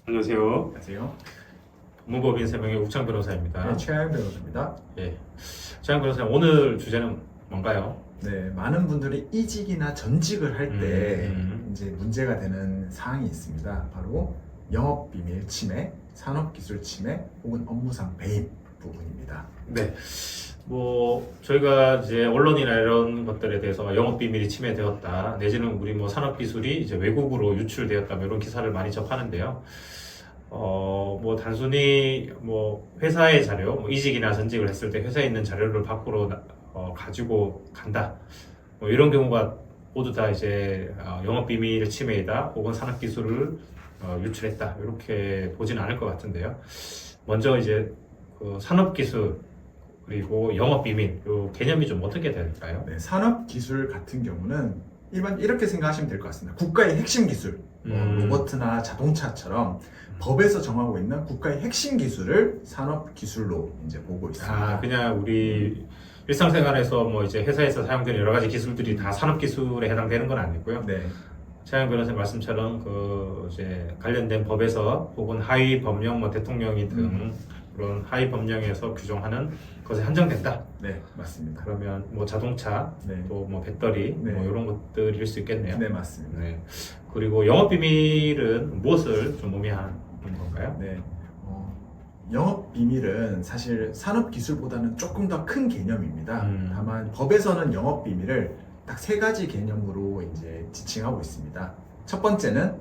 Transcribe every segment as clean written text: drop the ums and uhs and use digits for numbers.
안녕하세요. 안녕하세요. 법무법인 3명의 우창 변호사입니다. 네, 최하영 변호사입니다. 예. 최양 변호사님, 오늘 주제는 뭔가요? 네, 많은 분들이 이직이나 전직을 할 때 음. 이제 문제가 되는 사항이 있습니다. 바로 영업비밀 침해, 산업기술 침해 혹은 업무상 배임 부분입니다. 네. 저희가 이제 언론이나 이런 것들에 대해서 영업비밀이 침해되었다, 내지는 우리 산업기술이 이제 외국으로 유출되었다, 이런 기사를 많이 접하는데요. 단순히 회사의 자료, 이직이나 전직을 했을 때 회사에 있는 자료를 밖으로 가지고 간다, 이런 경우가 모두 다 이제 영업비밀 침해이다 혹은 산업기술을 유출했다, 이렇게 보지는 않을 것 같은데요. 먼저 이제 그 산업기술 그리고 영업비밀, 이 개념이 좀 어떻게 될까요? 네, 산업기술 같은 경우는 일반 이렇게 생각하시면 될 것 같습니다. 국가의 핵심 기술, 로버트나 자동차처럼 법에서 정하고 있는 국가의 핵심 기술을 산업기술로 이제 보고 있습니다. 그냥 우리 일상생활에서 이제 회사에서 사용되는 여러 가지 기술들이 다 산업기술에 해당되는 건 아니고요. 네, 차영 변호사님 말씀처럼 이제 관련된 법에서 혹은 하위 법령, 대통령이 등 그런 하위 법령에서 규정하는 것에 한정된다. 네, 맞습니다. 그러면 자동차, 네, 또 배터리, 네. 이런 것들일 수 있겠네요. 네, 맞습니다. 네. 그리고 영업비밀은 무엇을 좀 의미하는 건가요? 네, 영업 비밀은 사실 산업 기술보다는 조금 더 큰 개념입니다. 다만 법에서는 영업 비밀을 딱 세 가지 개념으로 이제 지칭하고 있습니다. 첫 번째는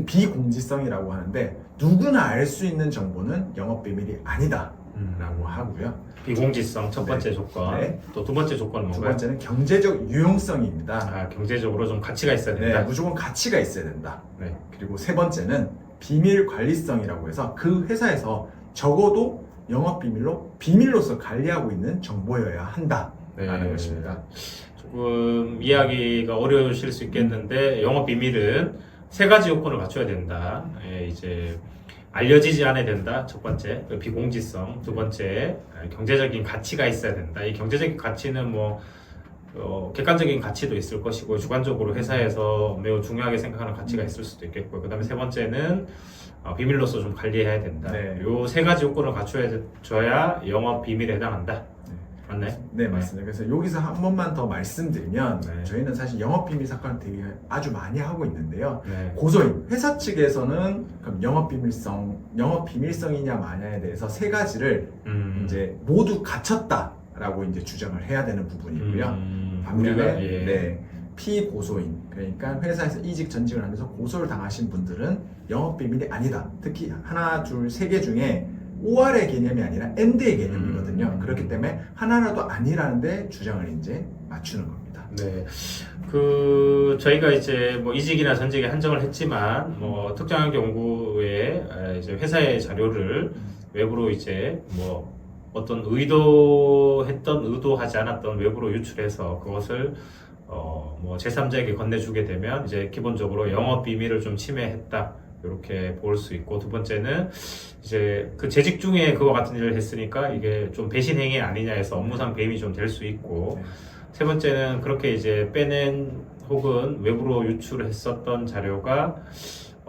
비공지성이라고 하는데 누구나 알 수 있는 정보는 영업 비밀이 아니다라고 하고요. 비공지성 첫 번째 네. 조건. 네. 또 두 번째 조건은 두 뭔가요? 번째는 경제적 유용성입니다. 경제적으로 좀 가치가 있어야 네, 된다. 무조건 가치가 있어야 된다. 네. 그리고 세 번째는 비밀 관리성이라고 해서 그 회사에서 적어도 영업 비밀로서 관리하고 있는 정보여야 한다라는 것입니다. 조금 이야기가 어려우실 수 있겠는데 영업 비밀은 세 가지 요건을 갖춰야 된다. 이제 알려지지 않아야 된다. 첫 번째, 비공지성. 두 번째, 경제적인 가치가 있어야 된다. 이 경제적인 가치는 객관적인 가치도 있을 것이고 주관적으로 회사에서 매우 중요하게 생각하는 가치가 있을 수도 있겠고요. 그 다음에 세 번째는 비밀로서 좀 관리해야 된다. 네. 요 세 가지 요건을 갖춰야 영업 비밀에 해당한다. 맞나요? 네, 맞습니다. 그래서 여기서 한 번만 더 말씀드리면 네. 저희는 사실 영업 비밀 사건을 되게 아주 많이 하고 있는데요. 네. 고소인 회사 측에서는 그럼 영업 비밀성이냐 마냐에 대해서 세 가지를 이제 모두 갖췄다라고 이제 주장을 해야 되는 부분이고요. 반면에 네, 피고소인, 그러니까 회사에서 이직 전직을 하면서 고소를 당하신 분들은 영업 비밀이 아니다. 특히 하나, 둘, 세 개 중에 OR의 개념이 아니라 AND의 개념이거든요. 그렇기 때문에 하나라도 아니라는데 주장을 이제 맞추는 겁니다. 네. 저희가 이제 이직이나 전직에 한정을 했지만 특정한 경우에 이제 회사의 자료를 외부로 이제 어떤 의도하지 않았던 외부로 유출해서 그것을 제3자에게 건네주게 되면 이제 기본적으로 영업 비밀을 좀 침해했다, 이렇게 볼 수 있고, 두 번째는 이제 그 재직 중에 그와 같은 일을 했으니까 이게 좀 배신 행위 아니냐 해서 업무상 배임이 좀 될 수 있고, 세 번째는 그렇게 이제 빼낸 혹은 외부로 유출했었던 자료가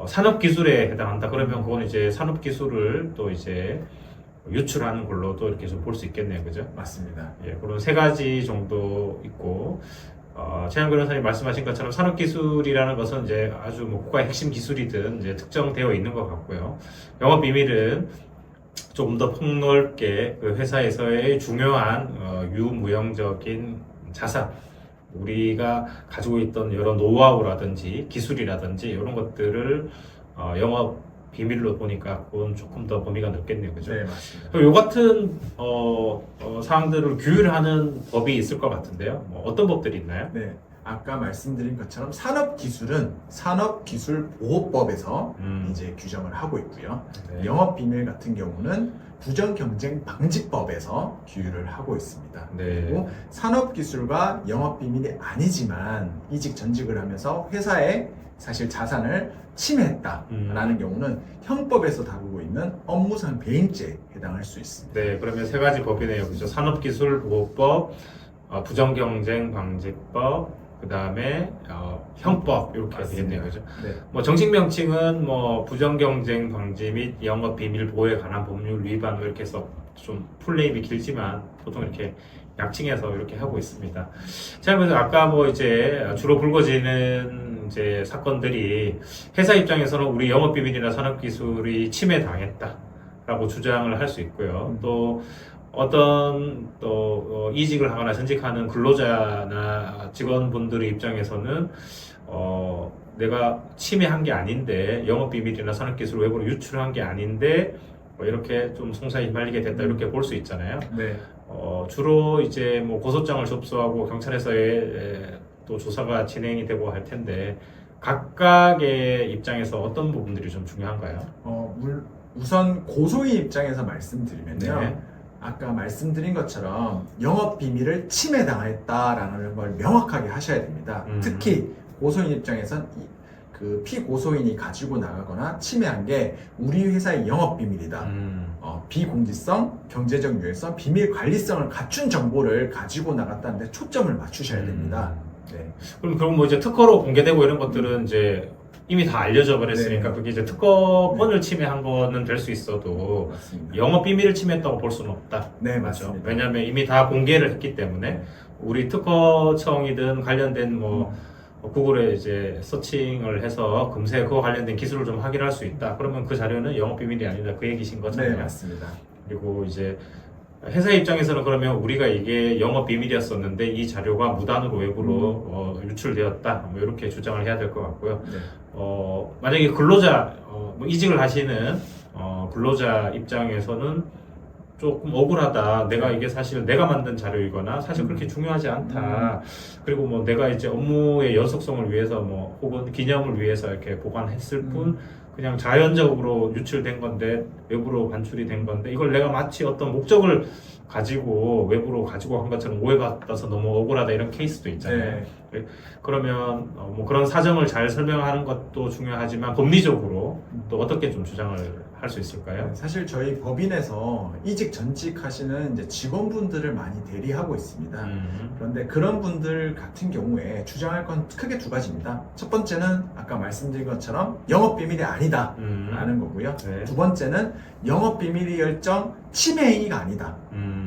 산업기술에 해당한다. 그러면 그건 이제 산업기술을 또 이제 유출하는 걸로 또 이렇게 좀 볼 수 있겠네요. 그죠? 맞습니다. 예, 그런 세 가지 정도 있고, 최양 변호사님 말씀하신 것처럼 산업기술이라는 것은 이제 아주 국가의 핵심 기술이든 이제 특정되어 있는 것 같고요. 영업 비밀은 조금 더 폭넓게 그 회사에서의 중요한 유무형적인 자산, 우리가 가지고 있던 여러 노하우라든지 기술이라든지 이런 것들을 영업 비밀로 보니까 그건 조금 더 범위가 넓겠네요. 그죠? 네, 맞습니다. 요 같은 사항들을 규율하는 법이 있을 것 같은데요. 어떤 법들이 있나요? 네, 아까 말씀드린 것처럼 산업기술은 산업기술보호법에서 이제 규정을 하고 있고요. 네. 영업비밀 같은 경우는 부정경쟁방지법에서 규율을 하고 있습니다. 네. 그리고 산업기술과 영업비밀이 아니지만 이직 전직을 하면서 회사의 사실 자산을 침해했다라는 경우는 형법에서 다루고 있는 업무상 배임죄에 해당할 수 있습니다. 네, 그러면 세 가지 법이네요. 그죠? 산업기술보호법, 부정경쟁방지법, 그 다음에 형법 이렇게 되겠네요, 그죠? 네. 뭐 정식 명칭은 뭐 부정경쟁 방지 및 영업 비밀 보호에 관한 법률 위반 이렇게 해서 좀 풀네임이 길지만 보통 이렇게 약칭해서 이렇게 하고 있습니다. 자, 그래서 아까 뭐 이제 주로 불거지는 이제 사건들이 회사 입장에서는 우리 영업 비밀이나 산업 기술이 침해당했다라고 주장을 할 수 있고요. 또 어떤 또 이직을 하거나 전직하는 근로자나 직원분들의 입장에서는 내가 침해한 게 아닌데 영업 비밀이나 산업 기술 외부로 유출한 게 아닌데 뭐 이렇게 좀 송사에 휘말리게 됐다 이렇게 볼 수 있잖아요. 네. 주로 이제 뭐 고소장을 접수하고 경찰에서의 또 조사가 진행이 되고 할 텐데 각각의 입장에서 어떤 부분들이 좀 중요한가요? 우선 고소인 입장에서 말씀드리면요. 네. 아까 말씀드린 것처럼 영업 비밀을 침해당했다라는 걸 명확하게 하셔야 됩니다. 특히 고소인 입장에선 그 피고소인이 가지고 나가거나 침해한 게 우리 회사의 영업 비밀이다. 비공지성, 경제적 유해성, 비밀 관리성을 갖춘 정보를 가지고 나갔다는데 초점을 맞추셔야 됩니다. 네. 그럼 뭐 이제 특허로 공개되고 이런 것들은 이제 이미 다 알려져 버렸으니까 네. 그게 이제 특허권을 침해한 거는 될 수 있어도 맞습니다. 영업 비밀을 침해했다고 볼 수는 없다. 네, 맞죠? 맞습니다. 왜냐하면 이미 다 공개를 했기 때문에 네. 우리 특허청이든 관련된 뭐 구글에 이제 서칭을 해서 금세 그와 관련된 기술을 좀 확인할 수 있다. 그러면 그 자료는 영업 비밀이 아니다. 그 얘기신 거잖아요. 네, 맞습니다. 그리고 이제 회사 입장에서는 그러면 우리가 이게 영업 비밀이었었는데 이 자료가 무단으로 외부로 유출되었다. 뭐 이렇게 주장을 해야 될 것 같고요. 네. 만약에 근로자 뭐 이직을 하시는 근로자 입장에서는 조금 억울하다. 내가 이게 사실 내가 만든 자료이거나 사실 그렇게 중요하지 않다. 그리고 뭐 내가 이제 업무의 연속성을 위해서 뭐 혹은 기념을 위해서 이렇게 보관했을 뿐 그냥 자연적으로 유출된 건데 외부로 반출이 된 건데 이걸 내가 마치 어떤 목적을 가지고 외부로 가지고 한 것처럼 오해받아서 너무 억울하다 이런 케이스도 있잖아요. 네. 그러면 뭐 그런 사정을 잘 설명하는 것도 중요하지만 법리적으로 또 어떻게 좀 주장을 할 수 있을까요? 사실 저희 법인에서 이직 전직 하시는 이제 직원분들을 많이 대리하고 있습니다. 그런데 그런 분들 같은 경우에 주장할 건 크게 두 가지입니다. 첫 번째는 아까 말씀드린 것처럼 영업 비밀이 아니다 라는 거고요. 네. 두 번째는 영업 비밀이 열정 침해 행위가 아니다.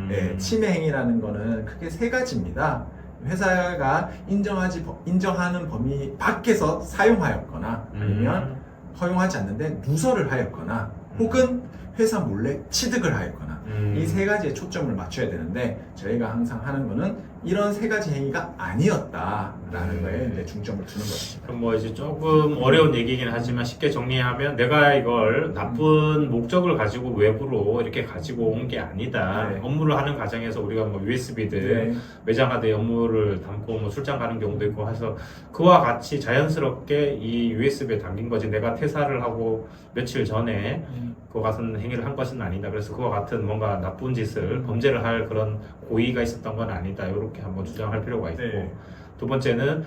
네, 침해 행위라는 거는 크게 세 가지입니다. 회사가 인정하는 범위 밖에서 사용하였거나 아니면 허용하지 않는데 누설을 하였거나 혹은 회사 몰래 취득을 하였거나 이 세 가지에 초점을 맞춰야 되는데 저희가 항상 하는 거는 이런 세 가지 행위가 아니었다라는 거에 이제 중점을 두는 것입니다. 그럼 뭐 이제 조금 어려운 얘기긴 하지만 쉽게 정리하면 내가 이걸 나쁜 목적을 가지고 외부로 이렇게 가지고 온 게 아니다. 네. 업무를 하는 과정에서 우리가 뭐 USB들 네. 매장하되 업무를 담고 뭐 출장 가는 경우도 있고 해서 그와 같이 자연스럽게 이 USB에 담긴 거지 내가 퇴사를 하고 며칠 전에 그와 같은 행위를 한 것은 아니다. 그래서 그와 같은 뭔가 나쁜 짓을 범죄를 할 그런 고의가 있었던 건 아니다. 이렇게 한번 주장할 필요가 있고 네. 두 번째는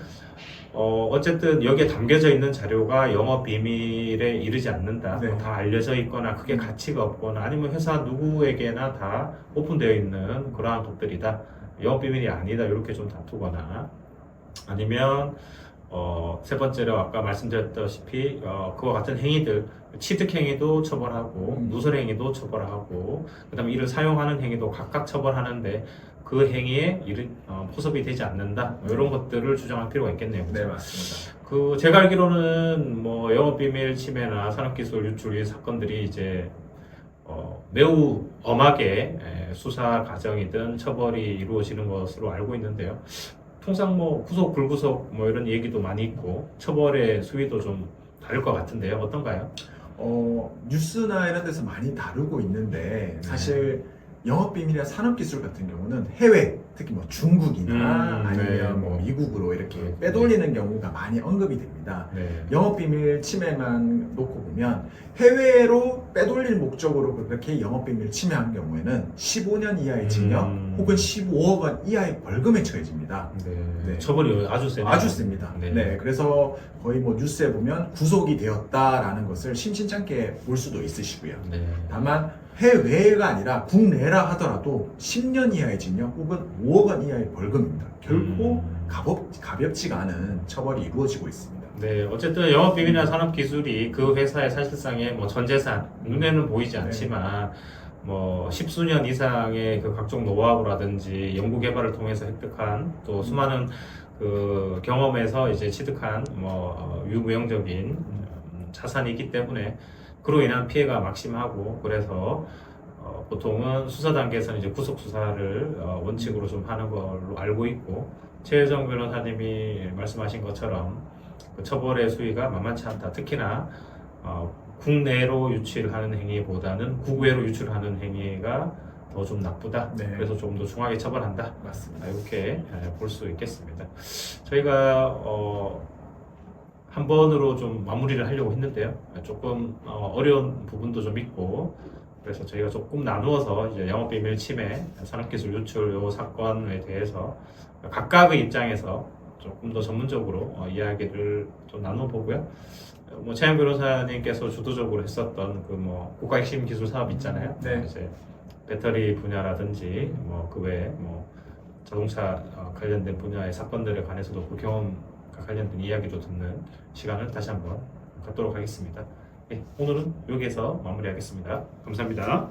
어쨌든 여기에 담겨져 있는 자료가 영업 비밀에 이르지 않는다. 네. 뭐다 알려져 있거나 그게 가치가 없거나 아니면 회사 누구에게나 다 오픈되어 있는 그러한 것들이다. 영업 비밀이 아니다. 이렇게 좀 다투거나 아니면 세 번째로 아까 말씀드렸다시피 그와 같은 행위들 취득 행위도 처벌하고 누설 행위도 처벌하고 그다음에 이를 사용하는 행위도 각각 처벌하는데 그 행위에 포섭이 되지 않는다 이런 것들을 주장할 필요가 있겠네요. 네, 그렇죠? 맞습니다. 제가 알기로는 뭐 영업비밀 침해나 산업기술 유출 이 사건들이 이제 매우 엄하게 수사 과정이든 처벌이 이루어지는 것으로 알고 있는데요. 통상 뭐 구속, 불구속 뭐 이런 얘기도 많이 있고 처벌의 수위도 좀 다를 것 같은데요. 어떤가요? 뉴스나 이런 데서 많이 다루고 있는데 사실 영업비밀이나 산업기술 같은 경우는 해외, 특히 뭐 중국이나 아니면 네, 뭐 미국으로 이렇게 그렇군요. 빼돌리는 경우가 많이 언급이 됩니다. 네. 영업비밀 침해만 놓고 보면 해외로 빼돌릴 목적으로 그렇게 영업비밀 침해한 경우에는 15년 이하의 징역 혹은 15억 원 이하의 벌금에 처해집니다. 네. 네. 처벌이 아주 세네요. 아주 셉니다. 네. 네, 그래서 거의 뭐 뉴스에 보면 구속이 되었다라는 것을 심심찮게 볼 수도 있으시고요. 네. 다만 해외가 아니라 국내라 하더라도 10년 이하의 징역 혹은 5억 원 이하의 벌금입니다. 결코 가볍지가 않은 처벌이 이루어지고 있습니다. 네, 어쨌든 영업비밀이나 산업기술이 그 회사의 사실상의 뭐 전 재산, 눈에는 보이지 않지만 뭐 십수년 이상의 그 각종 노하우라든지 연구 개발을 통해서 획득한 또 수많은 그 경험에서 이제 취득한 뭐 유무형적인 자산이기 때문에 그로 인한 피해가 막심하고 그래서 보통은 수사 단계에서는 이제 구속 수사를 원칙으로 좀 하는 걸로 알고 있고 최혜정 변호사님이 말씀하신 것처럼 그 처벌의 수위가 만만치 않다. 특히나 국내로 유출하는 행위보다는 국외로 유출하는 행위가 더 좀 나쁘다. 네. 그래서 조금 더 중하게 처벌한다. 맞습니다. 이렇게 볼 수 있겠습니다. 저희가 한 번으로 좀 마무리를 하려고 했는데요. 조금 어려운 부분도 좀 있고 그래서 저희가 조금 나누어서 이제 영업비밀 침해, 산업기술 유출 요 사건에 대해서 각각의 입장에서 조금 더 전문적으로 이야기를 좀 나눠보고요. 뭐 최현 변호사님께서 주도적으로 했었던 그 뭐 국가 핵심 기술 사업 있잖아요. 네. 이제 배터리 분야라든지 뭐 그 외에 뭐 자동차 관련된 분야의 사건들에 관해서도 그 경험과 관련된 이야기도 듣는 시간을 다시 한번 갖도록 하겠습니다. 네, 오늘은 여기에서 마무리하겠습니다. 감사합니다.